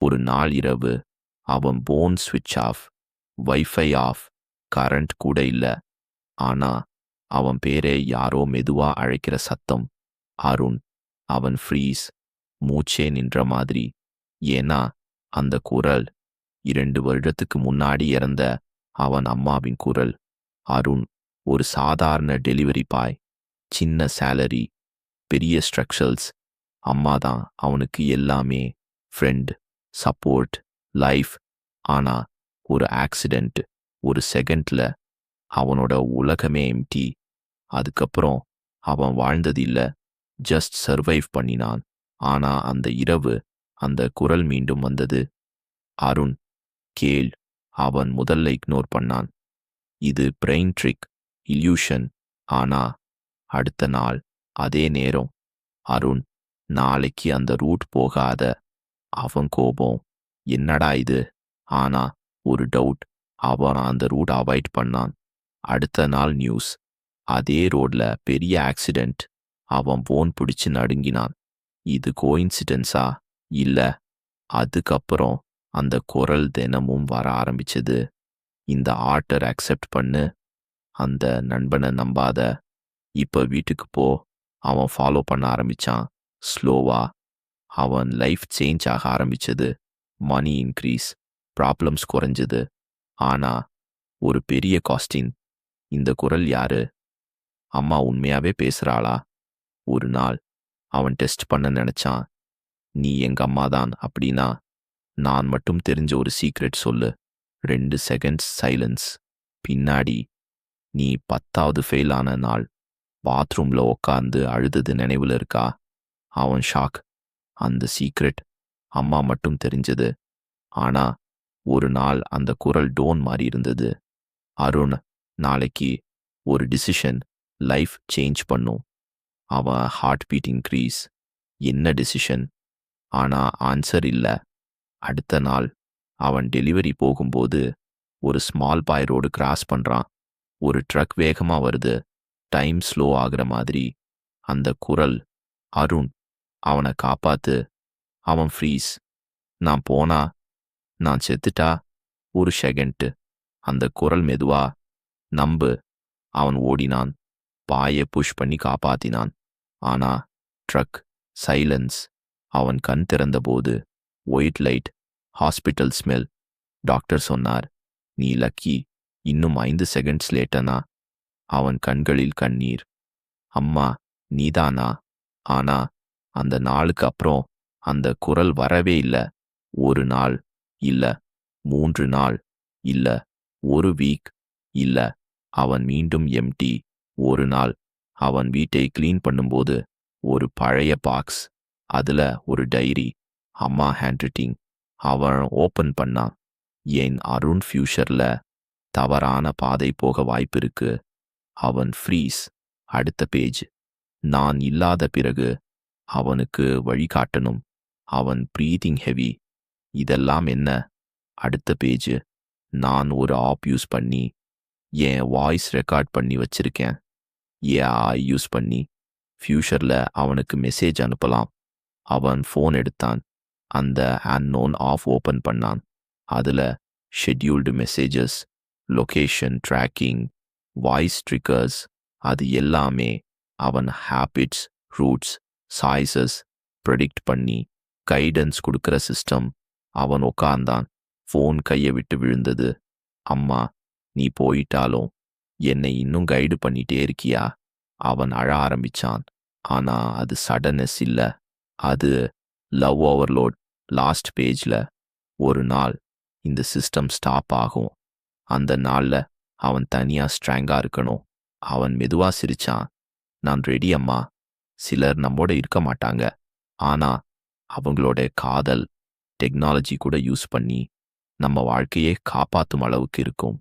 ஒரு நாள் இரவு அவன் போன் ஸ்விட்ச் ஆஃப், வைஃபை ஆஃப், கரண்ட் கூட இல்ல. ஆனா அவன் பேரை யாரோ மெதுவா அழைக்கிற சத்தம். அருண். அவன் ஃப்ரீஸ், மூச்சே நின்ற மாதிரி. ஏன்னா அந்த குரல் 2 வருடத்துக்கு முன்னாடி இறந்த அவன் அம்மாவின் குரல். அருண் ஒரு சாதாரண டெலிவரி பாய், சின்ன சேலரி, பெரிய ஸ்ட்ரக்சர்ஸ். அம்மா தான் அவனுக்கு எல்லாமே, ஃப்ரெண்ட், சப்போர்ட், லைஃப். ஆனா ஒரு ஆக்சிடென்ட், ஒரு செகண்ட்ல அவனோட உலகமே எம்டி. அதுக்கப்புறம் அவன் வாழ்ந்தது இல்ல, ஜஸ்ட் சர்வைவ் பண்ணினான். ஆனா அந்த இரவு அந்த குரல் மீண்டும் வந்தது. அருண் கேள். அவன் முதல்ல இக்னோர் பண்ணான். இது பிரெயின் ட்ரிக், இல்யூஷன். ஆனா அடுத்த நாள் அதே நேரம், அருண் நாளைக்கு அந்த ரூட் போகாத. அவன் கோபம், என்னடா இது. ஆனா ஒரு டவுட், அவன் அந்த ரூட் அவாய்ட் பண்ணான். அடுத்த நாள் நியூஸ், அதே ரோட்ல பெரிய ஆக்சிடென்ட். அவன் போன் பிடிச்சு நடுங்கினான். இது கோயின்சிடென்ஸா? இல்ல. அதுக்கப்புறம் அந்த குரல் தினமும் வர ஆரம்பிச்சது. இந்த ஆர்டர் அக்செப்ட் பண்ணு, அந்த நண்பனை நம்பாத, இப்ப வீட்டுக்கு போ. அவன் ஃபாலோ பண்ண ஆரம்பிச்சான். ஸ்லோவா அவன் லைஃப் சேஞ்ச் ஆக ஆரம்பிச்சது. மணி இன்க்ரீஸ், ப்ராப்ளம்ஸ் குறைஞ்சது. ஆனா ஒரு பெரிய காஸ்டின். இந்த குரல் யாரு? அம்மா உண்மையாவே பேசுறாளா? ஒரு நாள் அவன் டெஸ்ட் பண்ண நினைச்சான். நீ எங்க அம்மாதான் அப்படின்னா நான் மட்டும் தெரிஞ்ச ஒரு சீக்ரெட் சொல்லு. 2 செகண்ட்ஸ் சைலன்ஸ். பின்னாடி, நீ 10வது ஃபெயில் ஆன நாள் பாத்ரூம்ல உக்காந்து அழுதது நினைவுல இருக்கா? அவன் ஷாக். அந்த சீக்ரெட் அம்மா மட்டும் தெரிஞ்சது. ஆனா ஒரு நாள் அந்த குரல் டோன் மாறி இருந்தது. அருண், நாளைக்கு ஒரு டிசிஷன் லைஃப் சேஞ்ச் பண்ணும். அவன் ஹார்ட் பீட் இன்க்ரீஸ். என்ன டிசிஷன்? ஆனா ஆன்சர் இல்ல. அடுத்த நாள் அவன் டெலிவரி போகும்போது ஒரு ஸ்மால் பாய் ரோடு கிராஸ் பண்றான். ஒரு ட்ரக் வேகமா வருது, டைம் ஸ்லோ ஆகுற மாதிரி. அந்த குரல், அருண் அவனை காப்பாத்து. அவன் ஃப்ரீஸ். நான் போனா, நான் செத்துட்டா? ஒரு செகண்ட். அந்த குரல் மெதுவா, நம்பு. அவன் ஓடினான், பாயை புஷ் பண்ணி காப்பாத்தினான். ஆனா ட்ரக், சைலன்ஸ். அவன் கண் திறந்தபோது white light, hospital smell. Doctor சொன்னார், நீ லக்கி. இன்னும் 5 செகண்ட்ஸ் லேட்டனா? அவன் கண்களில் கண்ணீர். அம்மா, நீதானா? ஆனா அந்த நாளுக்கு அப்புறம் அந்த குரல் வரவே இல்ல. ஒரு நாள் இல்ல, 3 நாள் இல்ல, ஒரு வீக் இல்ல. அவன் மீண்டும் எம்டி. ஒரு நாள் அவன் வீட்டை கிளீன் பண்ணும்போது ஒரு பழைய பாக்ஸ், அதுல ஒரு டைரி, அம்மா ஹேண்ட் ரைட்டிங். அவன் ஓபன் பண்ணான். என் அருண் ஃபியூச்சர்ல தவறான பாதை போக வாய்ப்பிருக்கு. அவன் ஃப்ரீஸ். அடுத்த பேஜ், நான் இல்லாத பிறகு அவனுக்கு வழிகாட்டணும். அவன் ப்ரீதிங் ஹெவி. இதெல்லாம் என்ன? அடுத்த பேஜ், நான் ஒரு ஆப் யூஸ் பண்ணி என் வாய்ஸ் ரெக்கார்ட் பண்ணி வச்சிருக்கேன். ஏஐ யூஸ் பண்ணி ஃபியூச்சர்ல அவனுக்கு மெசேஜ் அனுப்பலாம். அவன் ஃபோன் எடுத்தான். அந்த அன்னோன் ஆஃப் ஓபன் பண்ணான். அதுல scheduled messages, location tracking, voice triggers. அது எல்லாமே அவன் ஹேபிட்ஸ், ரூட்ஸ், சாய்ஸஸ் ப்ரெடிக்ட் பண்ணி கைடன்ஸ் கொடுக்கிற சிஸ்டம். அவன் உக்காந்தான். ஃபோன் கையை விட்டு விழுந்தது. அம்மா, நீ போயிட்டாலும் என்னை இன்னும் கைடு பண்ணிட்டே இருக்கியா? அவன் அழ ஆரம்பிச்சான். ஆனா அது சடனஸ் இல்ல, அது லவ் ஓவர்லோட். லாஸ்ட் பேஜ்ல, ஒரு நாள் இந்த சிஸ்டம் ஸ்டாப் ஆகும். அந்த நாள்ல அவன் தனியா ஸ்ட்ராங்கா இருக்கணும். அவன் மெதுவா சிரிச்சான். நான் ரெடி அம்மா. சிலர் நம்மோட இருக்க மாட்டாங்க. ஆனா அவங்களோட காதல், டெக்னாலஜி கூட யூஸ் பண்ணி நம்ம வாழ்க்கையே காப்பாத்தும் அளவுக்கு இருக்கும்.